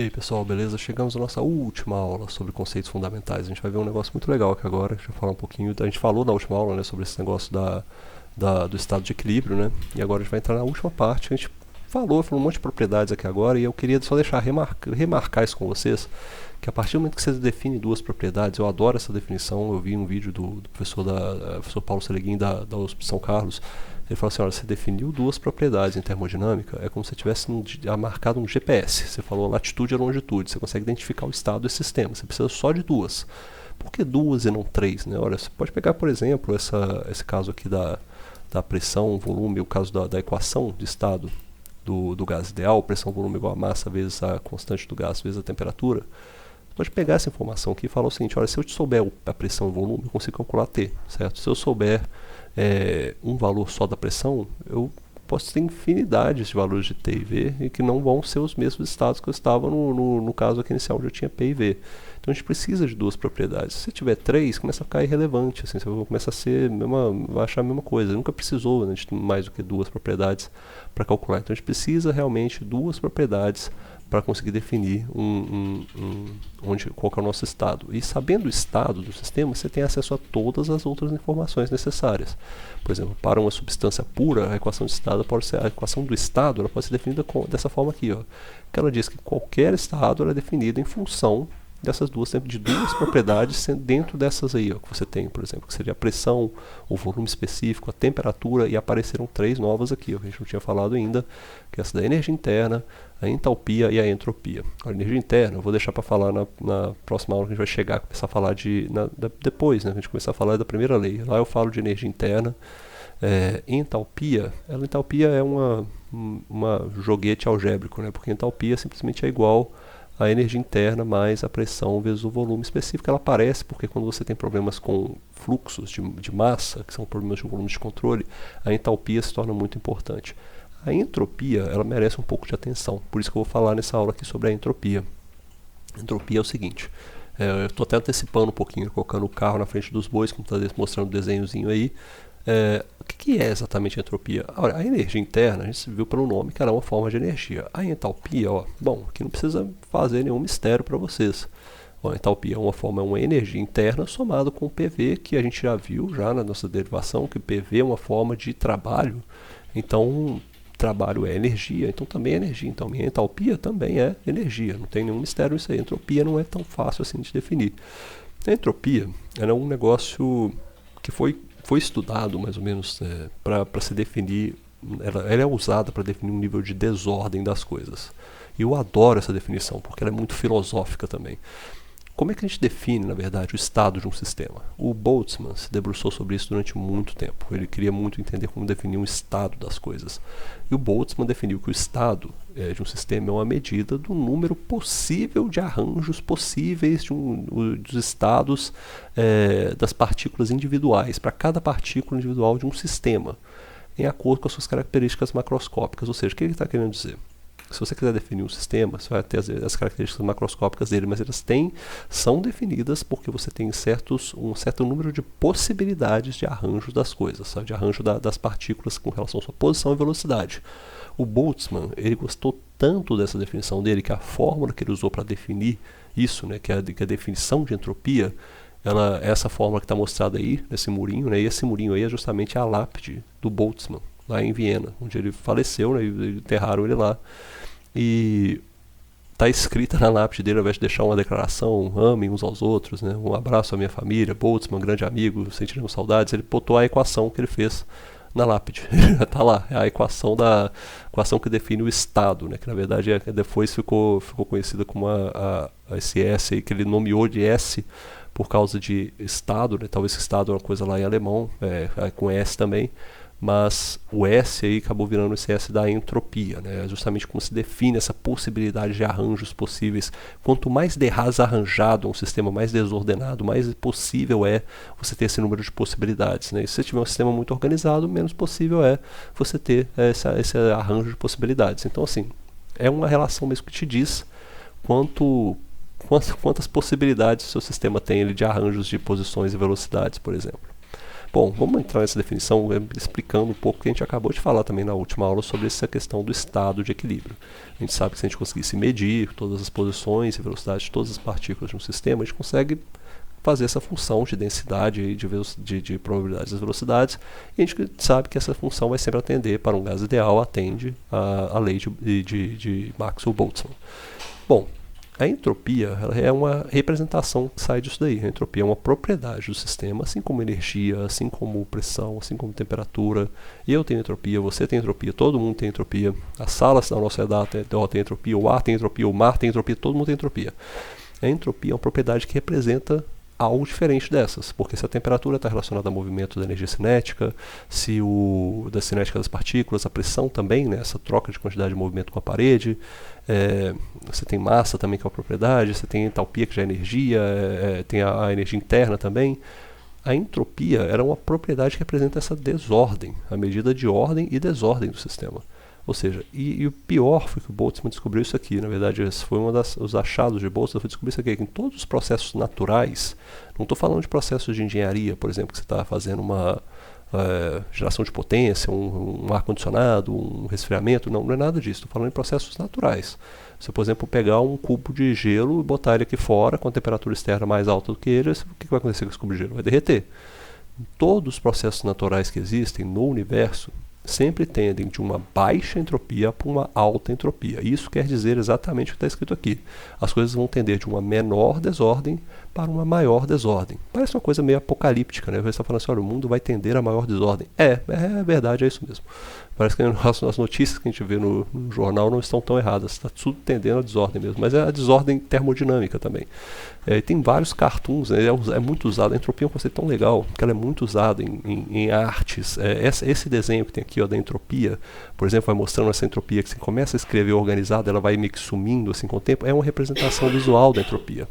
E aí pessoal, beleza? Chegamos à nossa última aula sobre conceitos fundamentais. A gente vai ver um negócio muito legal aqui agora. Deixa eu falar um pouquinho. A gente falou na última aula, né, sobre esse negócio do estado de equilíbrio, né? E agora a gente vai entrar na última parte. A gente falou um monte de propriedades aqui agora e eu queria só deixar remarcar isso com vocês, que a partir do momento que você define duas propriedades, eu adoro essa definição. Eu vi um vídeo do professor Paulo Seleguin da USP de São Carlos. Ele falou assim: olha, você definiu duas propriedades em termodinâmica, é como se você tivesse marcado um GPS. Você falou latitude e longitude, você consegue identificar o estado desse sistema, você precisa só de duas. Por que duas e não três, né? Olha, você pode pegar, por exemplo, esse caso aqui da pressão, volume, o caso da equação de estado do gás ideal, pressão, volume igual a massa vezes a constante do gás vezes a temperatura. Você pode pegar essa informação aqui e falar o seguinte: olha, se eu te souber a pressão e o volume, eu consigo calcular T, certo? Se eu souber um valor só da pressão, eu posso ter infinidades de valores de T e V e que não vão ser os mesmos estados que eu estava no caso aqui inicial onde eu tinha P e V. Então a gente precisa de duas propriedades. Se tiver três, começa a ficar irrelevante, assim, você começa a ser vai achar a mesma coisa. Nunca precisou, né, de mais do que duas propriedades para calcular. Então a gente precisa realmente de duas propriedades para conseguir definir qual que é o nosso estado. E sabendo o estado do sistema, você tem acesso a todas as outras informações necessárias. Por exemplo, para uma substância pura, a equação de estado pode ser, a equação do estado ela pode ser definida dessa forma aqui, ó, que ela diz que qualquer estado ela é definido em função dessas duas propriedades dentro dessas aí, ó, que você tem, por exemplo, que seria a pressão, o volume específico, a temperatura, e apareceram três novas aqui, ó, que a gente não tinha falado ainda, que é essa da energia interna, a entalpia e a entropia. A energia interna eu vou deixar para falar na próxima aula, que a gente vai chegar, começar a falar depois, né, a gente começar a falar da primeira lei. Lá eu falo de energia interna. Entalpia é uma joguete algébrico, né, porque entalpia simplesmente é igual a energia interna mais a pressão vezes o volume específico. Ela aparece porque quando você tem problemas com fluxos de massa, que são problemas de volume de controle, a entalpia se torna muito importante. A entropia, ela merece um pouco de atenção, por isso que eu vou falar nessa aula aqui sobre a entropia. A entropia é o seguinte, eu estou até antecipando um pouquinho, colocando o carro na frente dos bois, como está mostrando o desenhozinho aí. O que é exatamente a entropia? Olha, a energia interna, a gente viu pelo nome que ela é uma forma de energia. A entalpia, bom, aqui não precisa fazer nenhum mistério para vocês. A entalpia é uma energia interna somada com o PV, que a gente já viu já na nossa derivação, que o PV é uma forma de trabalho. Então, trabalho é energia, então também é energia. Então, minha entalpia também é energia. Não tem nenhum mistério nisso aí. A entropia não é tão fácil assim de definir. A entropia era um negócio que foi estudado mais ou menos para se definir, ela é usada para definir um nível de desordem das coisas. E eu adoro essa definição, porque ela é muito filosófica também. Como é que a gente define, na verdade, o estado de um sistema? O Boltzmann se debruçou sobre isso durante muito tempo. Ele queria muito entender como definir um estado das coisas. E o Boltzmann definiu que o estado de um sistema é uma medida do número possível de arranjos possíveis dos estados das partículas individuais, para cada partícula individual de um sistema, em acordo com as suas características macroscópicas. Ou seja, o que ele está querendo dizer? Se você quiser definir um sistema, você vai ter as características macroscópicas dele, mas elas são definidas porque você tem um certo número de possibilidades de arranjo das coisas, sabe? De arranjo das partículas com relação à sua posição e velocidade. O Boltzmann, ele gostou tanto dessa definição dele, que a fórmula que ele usou para definir isso, né, que é a definição de entropia, essa fórmula que está mostrada aí, nesse murinho, né, e esse murinho aí é justamente a lápide do Boltzmann, lá em Viena, onde ele faleceu, né, e enterraram ele lá. E está escrita na lápide dele, ao invés de deixar uma declaração, amem uns aos outros, né, um abraço à minha família, Boltzmann, grande amigo, sentiremos saudades, ele botou a equação que ele fez na lápide. Está lá, é a equação que define o estado, né, que na verdade depois ficou conhecida como esse S aí, que ele nomeou de S por causa de estado, né, talvez estado é uma coisa lá em alemão, com S também, mas o S aí acabou virando esse S da entropia, né? Justamente como se define essa possibilidade de arranjos possíveis. Quanto mais desarranjado um sistema, mais desordenado, mais possível é você ter esse número de possibilidades, né? E se você tiver um sistema muito organizado, menos possível é você ter esse arranjo de possibilidades. Então, assim, é uma relação mesmo que te diz quantas possibilidades o seu sistema tem de arranjos de posições e velocidades, por exemplo. Bom, vamos entrar nessa definição explicando um pouco o que a gente acabou de falar também na última aula sobre essa questão do estado de equilíbrio. A gente sabe que se a gente conseguisse medir todas as posições e velocidades de todas as partículas de um sistema, a gente consegue fazer essa função de densidade, de probabilidades das velocidades, e a gente sabe que essa função vai sempre atender para um gás ideal, atende a lei de Maxwell-Boltzmann. Bom, a entropia ela é uma representação que sai disso daí. A entropia é uma propriedade do sistema, assim como energia, assim como pressão, assim como temperatura. Eu tenho entropia, você tem entropia, todo mundo tem entropia. As salas da nossa idade tem entropia, o ar tem entropia, o mar tem entropia, todo mundo tem entropia. A entropia é uma propriedade que representa algo diferente dessas, porque se a temperatura está relacionada ao movimento da energia cinética, da cinética das partículas, a pressão também, né, essa troca de quantidade de movimento com a parede, você tem massa também que é uma propriedade, você tem entalpia que já é energia, tem a energia interna também. A entropia era uma propriedade que representa essa desordem, a medida de ordem e desordem do sistema. Ou seja, e o pior foi que o Boltzmann descobriu isso aqui. Na verdade, esse foi os achados de Boltzmann, foi descobrir isso aqui, que em todos os processos naturais, não estou falando de processos de engenharia, por exemplo, que você está fazendo uma geração de potência, um ar-condicionado, um resfriamento, não é nada disso, estou falando de processos naturais. Você, por exemplo, pegar um cubo de gelo e botar ele aqui fora, com a temperatura externa mais alta do que ele, o que vai acontecer com esse cubo de gelo? Vai derreter. Todos os processos naturais que existem no universo sempre tendem de uma baixa entropia para uma alta entropia. Isso quer dizer exatamente o que está escrito aqui. As coisas vão tender de uma menor desordem para uma maior desordem. Parece uma coisa meio apocalíptica, né? Você está falando assim, olha, o mundo vai tender a maior desordem. É verdade, é isso mesmo. Parece que as notícias que a gente vê no jornal não estão tão erradas. Está tudo tendendo a desordem mesmo. Mas é a desordem termodinâmica também. Tem vários cartoons, né? É muito usado. A entropia é um conceito tão legal que ela é muito usada em artes. Esse desenho que tem aqui, ó, da entropia, por exemplo, vai mostrando essa entropia que você começa a escrever organizada, ela vai meio que sumindo assim com o tempo. É uma representação visual da entropia.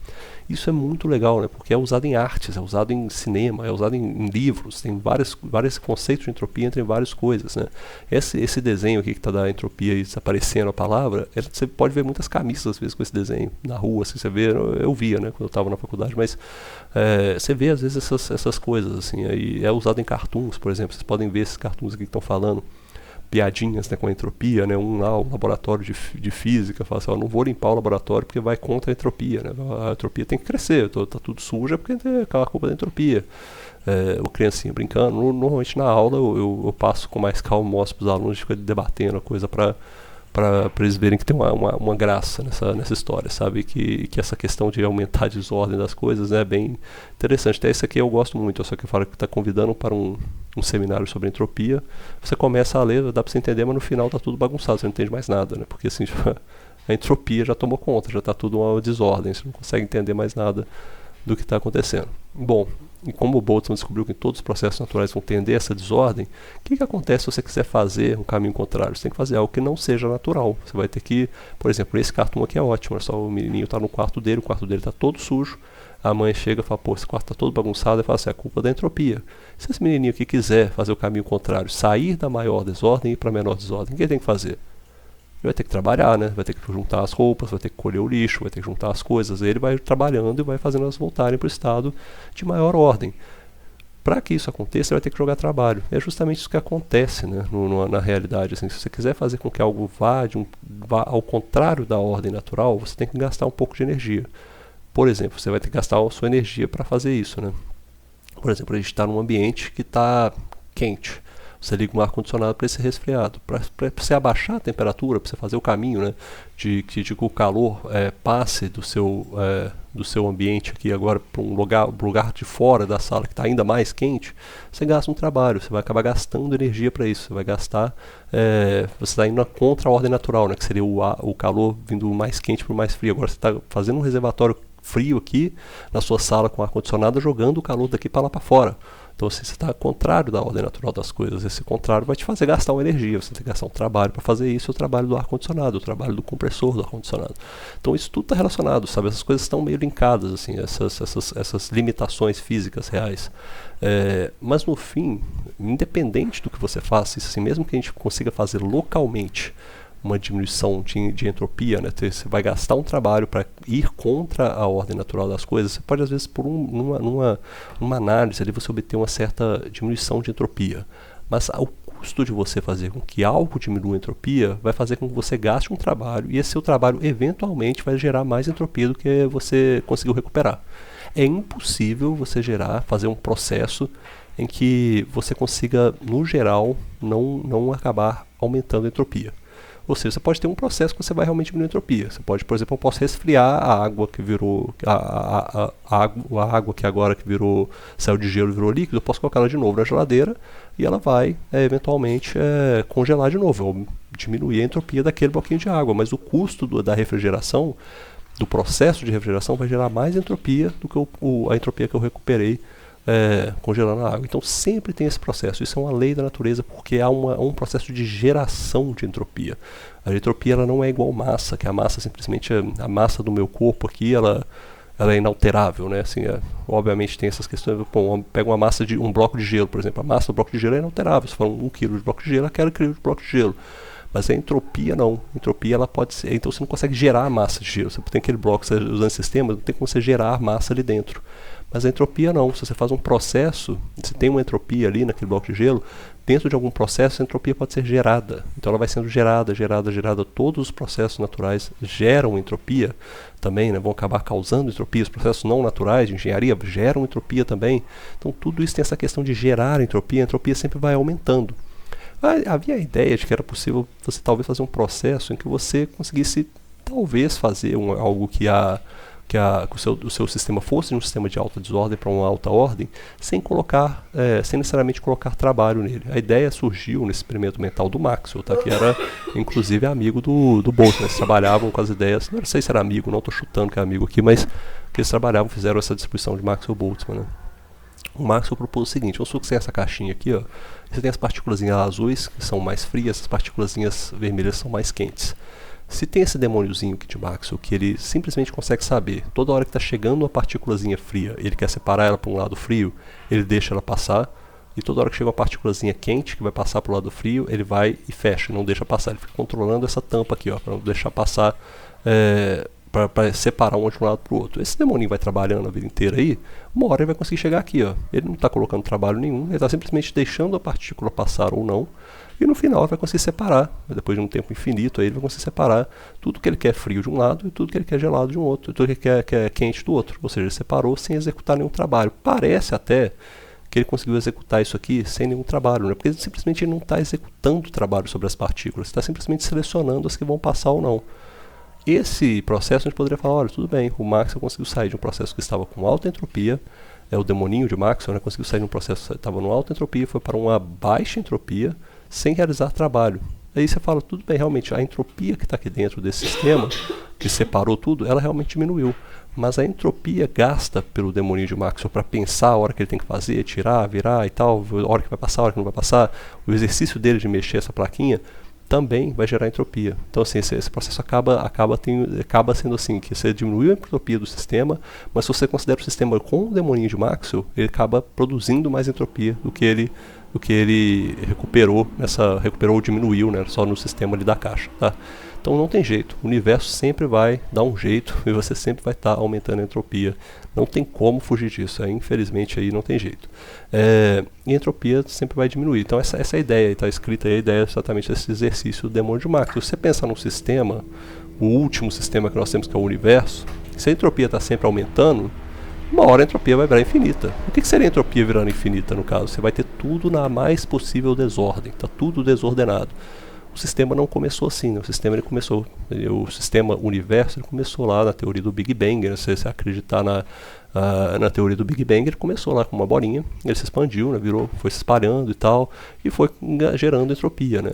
Isso é muito legal, né? Porque é usado em artes, é usado em cinema, é usado em livros, tem vários conceitos de entropia entre várias coisas, né? Esse desenho aqui que está da entropia e desaparecendo a palavra, você pode ver muitas camisas às vezes com esse desenho na rua, assim, você vê, eu via, né, quando eu estava na faculdade, mas você vê às vezes essas coisas, assim, aí é usado em cartoons, por exemplo, vocês podem ver esses cartoons aqui que estão falando piadinhas, né, com a entropia, né, um laboratório de física fala assim, ó, não vou limpar o laboratório porque vai contra a entropia, né, a entropia tem que crescer, tá tudo sujo é porque tem aquela culpa da entropia. O criancinha brincando, normalmente na aula eu passo com mais calma, mostro para os alunos, fica debatendo a coisa para eles verem que tem uma graça nessa história, sabe? Que essa questão de aumentar a desordem das coisas, né, é bem interessante. Até esse aqui eu gosto muito, só que fala que está convidando para um seminário sobre entropia. Você começa a ler, dá para você entender, mas no final está tudo bagunçado, você não entende mais nada, né? Porque assim, a entropia já tomou conta, já está tudo uma desordem, você não consegue entender mais nada do que está acontecendo. Bom, e como o Boltzmann descobriu que todos os processos naturais vão tender a essa desordem, o que acontece se você quiser fazer um caminho contrário? Você tem que fazer algo que não seja natural. Você vai ter que, por exemplo, esse cartoon aqui é ótimo, é só o menininho está no quarto dele, o quarto dele está todo sujo, a mãe chega e fala, pô, esse quarto está todo bagunçado, e fala assim, é culpa da entropia. Se esse menininho aqui quiser fazer o caminho contrário, sair da maior desordem e ir para a menor desordem, o que ele tem que fazer? Ele vai ter que trabalhar, né? Vai ter que juntar as roupas, vai ter que colher o lixo, vai ter que juntar as coisas. Ele vai trabalhando e vai fazendo elas voltarem para o estado de maior ordem. Para que isso aconteça, você vai ter que jogar trabalho. É justamente isso que acontece, né, na realidade. Assim, se você quiser fazer com que algo vá ao contrário da ordem natural, você tem que gastar um pouco de energia. Por exemplo, você vai ter que gastar a sua energia para fazer isso, né? Por exemplo, a gente está num ambiente que está quente. Você liga um ar-condicionado para ele ser resfriado. Para você abaixar a temperatura, para você fazer o caminho, né, de que o calor passe do seu ambiente aqui agora para um lugar de fora da sala que está ainda mais quente, você gasta um trabalho, você vai acabar gastando energia para isso. Você vai gastar, você está indo contra a ordem natural, né, que seria o calor vindo mais quente para o mais frio. Agora você está fazendo um reservatório frio aqui na sua sala com ar-condicionado, jogando o calor daqui para lá para fora. Então, assim, você está contrário da ordem natural das coisas. Esse contrário vai te fazer gastar uma energia. Você tem que gastar um trabalho para fazer isso, o trabalho do ar-condicionado, o trabalho do compressor do ar-condicionado. Então, isso tudo está relacionado, sabe? Essas coisas estão meio linkadas, assim, essas limitações físicas reais. Mas, no fim, independente do que você faça, isso, assim, mesmo que a gente consiga fazer localmente uma diminuição de entropia, né? Você vai gastar um trabalho para ir contra a ordem natural das coisas, você pode às vezes por numa análise ali você obter uma certa diminuição de entropia, mas o custo de você fazer com que algo diminua a entropia vai fazer com que você gaste um trabalho e esse seu trabalho eventualmente vai gerar mais entropia do que você conseguiu recuperar. É impossível você fazer um processo em que você consiga, no geral, não acabar aumentando a entropia. Ou seja, você pode ter um processo que você vai realmente diminuir a entropia. Você pode, por exemplo, eu posso resfriar a água que virou a água que agora que saiu de gelo e virou líquido, eu posso colocar ela de novo na geladeira e ela vai eventualmente congelar de novo, ou diminuir a entropia daquele bloquinho de água, mas o custo da refrigeração, do processo de refrigeração, vai gerar mais entropia do que a entropia que eu recuperei congelando a água. Então sempre tem esse processo, isso é uma lei da natureza, porque há um processo de geração de entropia. A entropia ela não é igual massa, que a massa simplesmente, a massa do meu corpo aqui, ela é inalterável, né? Assim, obviamente tem essas questões, pega uma massa de um bloco de gelo, por exemplo, a massa do bloco de gelo é inalterável, se for 1 kg de bloco de gelo, aquela quilo de bloco de gelo. Mas a entropia não. A entropia ela pode ser. Então você não consegue gerar massa de gelo. Você tem aquele bloco que você usando sistema, não tem como você gerar massa ali dentro. Mas a entropia não. Se você faz um processo, se tem uma entropia ali naquele bloco de gelo, dentro de algum processo a entropia pode ser gerada. Então ela vai sendo gerada. Todos os processos naturais geram entropia também, né? Vão acabar causando entropia. Os processos não naturais de engenharia geram entropia também. Então tudo isso tem essa questão de gerar entropia. A entropia sempre vai aumentando. Havia a ideia de que era possível você talvez fazer um processo em que você conseguisse talvez fazer algo que o seu sistema fosse de um sistema de alta desordem para uma alta ordem, sem necessariamente colocar trabalho nele. A ideia surgiu nesse experimento mental do Maxwell, tá? Que era inclusive amigo do Boltzmann. Eles trabalhavam com as ideias, não sei se era amigo, não estou chutando que é amigo aqui, mas que eles fizeram essa distribuição de Maxwell e Boltzmann, né? O Maxwell propôs o seguinte: vamos supor que você tem essa caixinha aqui, ó. Você tem as partículas azuis, que são mais frias, as partículas vermelhas são mais quentes. Se tem esse demôniozinho aqui de Maxwell, que ele simplesmente consegue saber, toda hora que está chegando uma partículazinha fria, ele quer separar ela para um lado frio, ele deixa ela passar, e toda hora que chega uma partículazinha quente, que vai passar para o lado frio, ele vai e fecha, não deixa passar. Ele fica controlando essa tampa aqui, para não deixar passar, para separar um de um lado para o outro. Esse demoninho vai trabalhando a vida inteira aí, uma hora ele vai conseguir chegar aqui, ó. Ele não está colocando trabalho nenhum, ele está simplesmente deixando a partícula passar ou não, e no final ele vai conseguir separar, depois de um tempo infinito, aí ele vai conseguir separar tudo que ele quer frio de um lado e tudo que ele quer gelado de um outro, e tudo que ele quer quente do outro. Ou seja, ele separou sem executar nenhum trabalho. Parece até que ele conseguiu executar isso aqui sem nenhum trabalho, né? Porque ele simplesmente não está executando trabalho sobre as partículas, está simplesmente selecionando as que vão passar ou não. Esse processo a gente poderia falar, olha, tudo bem, o Maxwell conseguiu sair de um processo que estava com alta entropia, o demoninho de Maxwell, né, conseguiu sair de um processo que estava com alta entropia, foi para uma baixa entropia, sem realizar trabalho. Aí você fala, tudo bem, realmente, a entropia que está aqui dentro desse sistema, que separou tudo, ela realmente diminuiu. Mas a entropia gasta pelo demoninho de Maxwell para pensar a hora que ele tem que fazer, tirar, virar e tal, a hora que vai passar, a hora que não vai passar, o exercício dele de mexer essa plaquinha, também vai gerar entropia. Então assim, esse processo acaba sendo assim, que você diminuiu a entropia do sistema, mas se você considera o sistema com o demoninho de Maxwell, ele acaba produzindo mais entropia do que ele recuperou ou diminuiu, né, só no sistema ali da caixa, tá? Então não tem jeito, o universo sempre vai dar um jeito e você sempre vai estar aumentando a entropia. Não tem como fugir disso, infelizmente aí não tem jeito. E a entropia sempre vai diminuir. Então essa é a ideia, está escrita aí a ideia exatamente desse exercício do demônio de Maxwell. Se você pensar num sistema, o último sistema que nós temos, que é o universo, se a entropia está sempre aumentando, uma hora a entropia vai virar infinita. O que seria a entropia virando infinita no caso? Você vai ter tudo na mais possível desordem, está tudo desordenado. O sistema não começou assim, né? O sistema universo ele começou lá na teoria do Big Bang, né? Se você acreditar na teoria do Big Bang, ele começou lá com uma bolinha, ele se expandiu, né? Foi se espalhando e tal, e foi gerando entropia, né?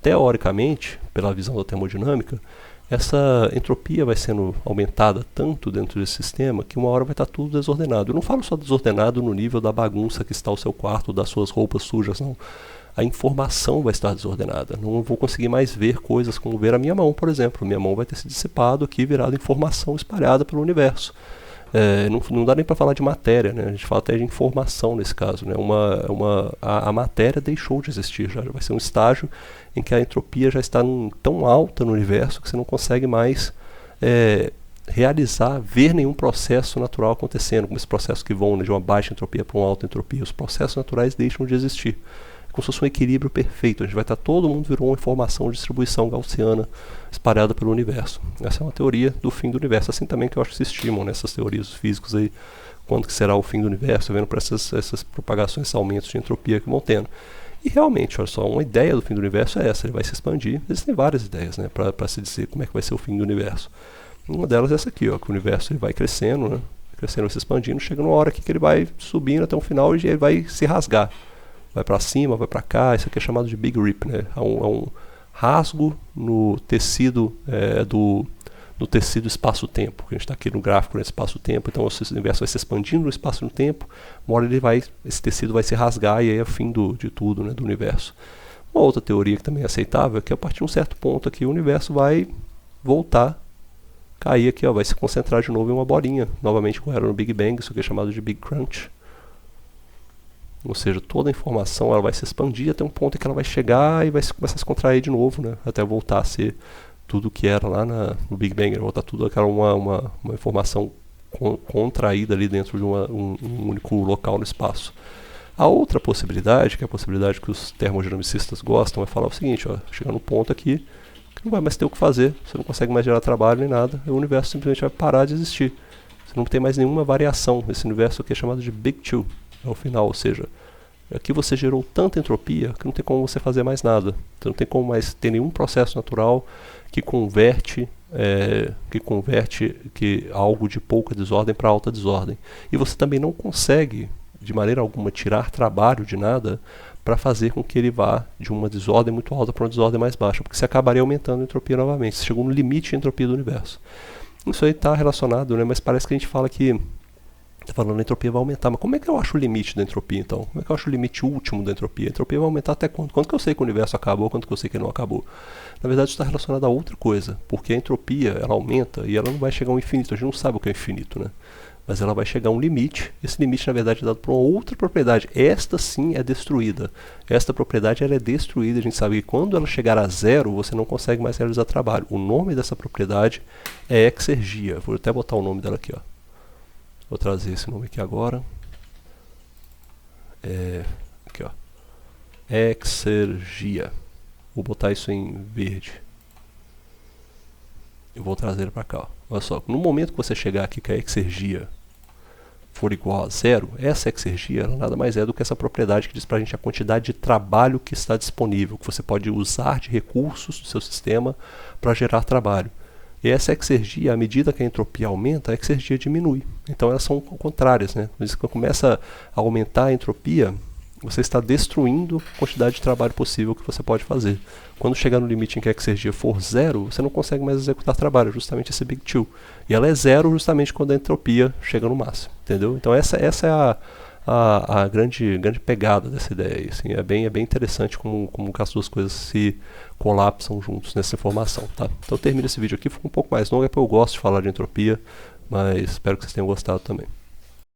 Teoricamente, pela visão da termodinâmica, essa entropia vai sendo aumentada tanto dentro desse sistema que uma hora vai estar tudo desordenado. Eu não falo só desordenado no nível da bagunça que está o seu quarto, das suas roupas sujas, não. A informação vai estar desordenada. Não vou conseguir mais ver coisas como ver a minha mão, por exemplo. Minha mão vai ter se dissipado aqui, virado informação espalhada pelo universo. não dá nem para falar de matéria, né? A gente fala até de informação nesse caso, né? A matéria deixou de existir, já vai ser um estágio em que a entropia já está tão alta no universo que você não consegue mais ver nenhum processo natural acontecendo, como esses processos que vão, né, de uma baixa entropia para uma alta entropia. Os processos naturais deixam de existir. É como se fosse um equilíbrio perfeito. A gente vai estar, todo mundo virou uma informação de distribuição gaussiana espalhada pelo universo. Essa é uma teoria do fim do universo, assim também que eu acho que se estimam nessas teorias físicos aí, quando que será o fim do universo, vendo para essas propagações, esses aumentos de entropia que vão tendo. E realmente, olha só, uma ideia do fim do universo é essa, ele vai se expandir. Existem várias ideias, né, para se dizer como é que vai ser o fim do universo. Uma delas é essa aqui, ó, que o universo ele vai crescendo, né, crescendo, se expandindo, chega numa hora que ele vai subindo até um final e ele vai se rasgar. Vai para cima, vai para cá, isso aqui é chamado de Big Rip, né? É um rasgo no tecido no tecido espaço-tempo. A gente está aqui no gráfico, no espaço-tempo, então o universo vai se expandindo no espaço e no tempo, uma hora esse tecido vai se rasgar e aí é o fim de tudo, né, do universo. Uma outra teoria que também é aceitável é que a partir de um certo ponto aqui o universo vai voltar, cair aqui, ó, vai se concentrar de novo em uma bolinha, novamente como era no Big Bang, isso aqui é chamado de Big Crunch. Ou seja, toda a informação ela vai se expandir até um ponto em que ela vai chegar e vai começar a se contrair de novo, né? Até voltar a ser tudo que era lá no Big Bang, voltar tudo aquela uma informação contraída ali dentro de um único local no espaço. A outra possibilidade, que é a possibilidade que os termodinamicistas gostam, é falar o seguinte, ó, chegar num ponto aqui que não vai mais ter o que fazer, você não consegue mais gerar trabalho nem nada, e o universo simplesmente vai parar de existir. Você não tem mais nenhuma variação. Esse universo aqui é chamado de Big Two. Ao final, ou seja, aqui você gerou tanta entropia que não tem como você fazer mais nada. Então não tem como mais ter nenhum processo natural que converte algo de pouca desordem para alta desordem. E você também não consegue, de maneira alguma, tirar trabalho de nada para fazer com que ele vá de uma desordem muito alta para uma desordem mais baixa, porque você acabaria aumentando a entropia novamente. Você chegou no limite de entropia do universo. Isso aí está relacionado, né? Mas parece que a gente fala que falando a entropia vai aumentar, mas como é que eu acho o limite da entropia então? Como é que eu acho o limite último da entropia? A entropia vai aumentar até quando? Quando que eu sei que o universo acabou, quando que eu sei que ele não acabou? Na verdade isso está relacionado a outra coisa, porque a entropia ela aumenta e ela não vai chegar ao infinito, a gente não sabe o que é infinito, né? Mas ela vai chegar a um limite, esse limite na verdade é dado por uma outra propriedade, esta sim é destruída, esta propriedade ela é destruída, a gente sabe que quando ela chegar a zero você não consegue mais realizar trabalho. O nome dessa propriedade é exergia, vou até botar o nome dela aqui, ó. Vou trazer esse nome aqui agora. Aqui, ó. Exergia. Vou botar isso em verde. Eu vou trazer ele para cá, ó. Olha só, no momento que você chegar aqui que a exergia for igual a zero, essa exergia ela nada mais é do que essa propriedade que diz para a gente a quantidade de trabalho que está disponível, que você pode usar de recursos do seu sistema para gerar trabalho. E essa exergia, à medida que a entropia aumenta, a exergia diminui. Então elas são contrárias, né? Quando começa a aumentar a entropia, você está destruindo a quantidade de trabalho possível que você pode fazer. Quando chegar no limite em que a exergia for zero, você não consegue mais executar trabalho, justamente esse Big Two. E ela é zero justamente quando a entropia chega no máximo, entendeu? Então essa é a grande pegada dessa ideia aí, assim, é bem interessante como as duas coisas se colapsam juntos nessa informação, tá? Então eu termino esse vídeo aqui, ficou um pouco mais longo, é porque eu gosto de falar de entropia, mas espero que vocês tenham gostado também.